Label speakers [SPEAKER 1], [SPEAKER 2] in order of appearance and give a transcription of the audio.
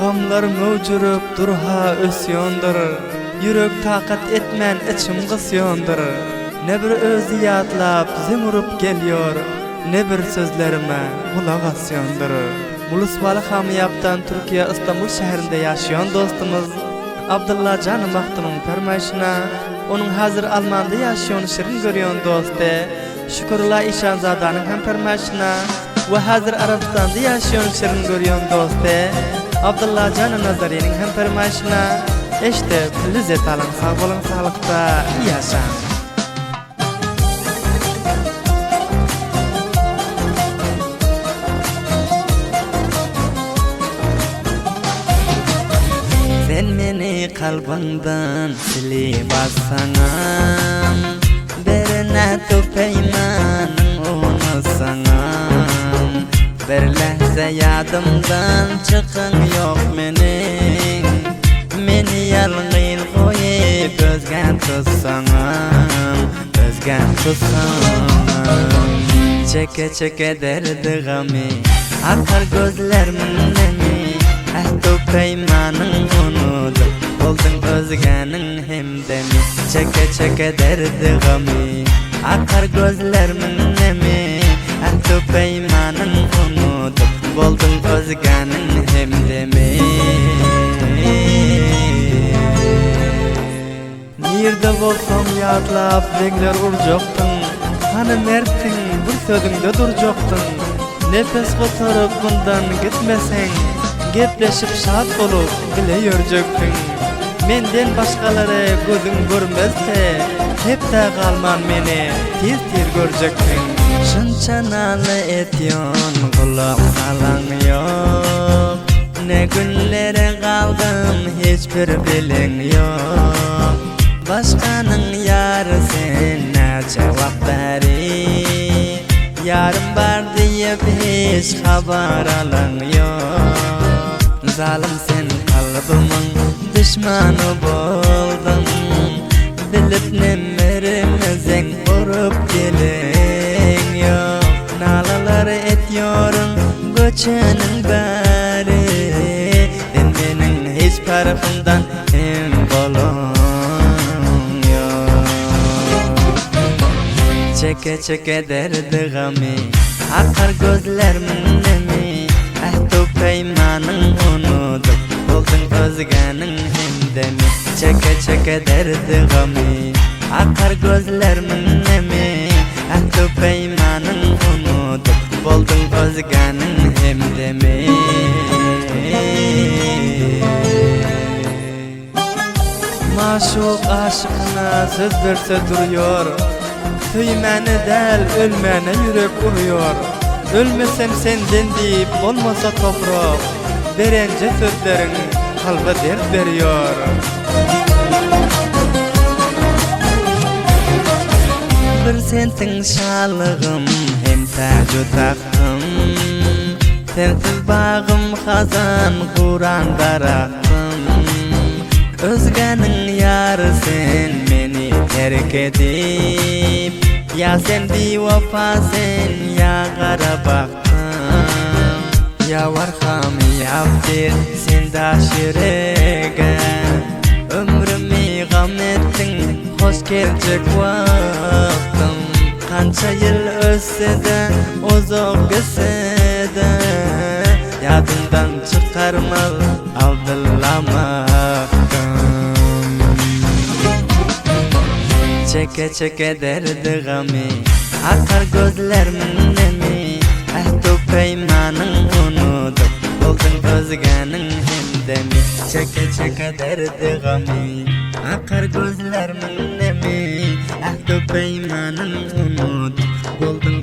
[SPEAKER 1] Gamlar mövjurup durha ösýondur. Yürek takat etmän içim gysýondur. Ne bir özü ýatlap zimrup gelýär, ne bir sözlerime kulak asýondur. Mulusbaly hamyapdan Türkiýe İstanbul şäherinde ýaşaýan dostumuz Abdulla Can Maktumyň fermaýşyna, onuň hazır Almanda ýaşaýany şirin görýän dosty Şükürla İşanzadanyň hem fermaýşyna we hazır Arabistanda ýaşaýany şirin görýän dosty Abdulla Can Nazariýanyň hem fermaýşyna eşdip lizzet alyň, sag bolan, saglykda ýaşaň. Sen meni kalbından silip atsaňam, berine töpeýman unusaňam, bir lahza ýadymdan çykan ýok meniň, meni ýalgyl goýup özgen tutsaňam, özgen tutsaňam. Çeke çeke derdi gamy, akar gözlerimin töpeýmanyň unudyp boldun özgeniň hemdemi. Çeke çeke derdi gamy, akar gözlerimin nemi, töpeýmanyň unudyp boldun özgeniň hemdemi. Nirde bolsam ýatlap begler urjakdyň, hany merttiň bir sözüňde durjakdyň. Nefes gotaryp bundan gitmeseň, gepleşip şat bolup bile ýörjekdiň. Menden başgalary gözüň görmezse, hepde galman meni tir-tir görjekdiň. Şunçanaly etýän gulak salaň ýok, ne günlere galdym hiç bir bileň ýok. Başkanyň ýary sen jogap berip, yarım bar diýip hiç habar alaň ýok. Zalim sen kalbymyň düşmany boldun, bilip nemerimiziň urup geleň ýok. Nalalar etýärem göçeniň bäri, sen meniň hiç tarapymdan hem bolan ýok. Çeke çeke derdi gamy, akar gözlerimin nemi, töpeýmanyň unudyp boldun özgeniň hemdemi. Çeke çeke derdi gamy, akar gözlerimin nemi, töpeýmanyň unudyp boldun özgeniň hemdemi. Maşuk aşykyna söz berse durýar, süýmeni del ölmene ýürek urýar. Ölmesem senden diýip bolmasa toprak, berenje sözleriň kalba dert berýär. Bir sensiň şalygym hem täze taktym, sensiz bagym hazan Guran daraktym. Özgeniň ýary sen meni terk edip, ya sen bewafa sen ya gara baktım, ya warham ýapdyr sen daşirege. Ömrümi gam etdiň, hoş geljek wagtym. Kança ýyl ötse-de, uzak gitse-de, ýadymdan çykarmal Abdulla Maktum. Çeke çeke derdi gamy, akar gözlerimin nemi, töpeýmanyň unudyp boldun özgeniň hemdemi. Çeke çeke derdi gamy, akar gözlerimin nemi, töpeýmanyň unudyp boldun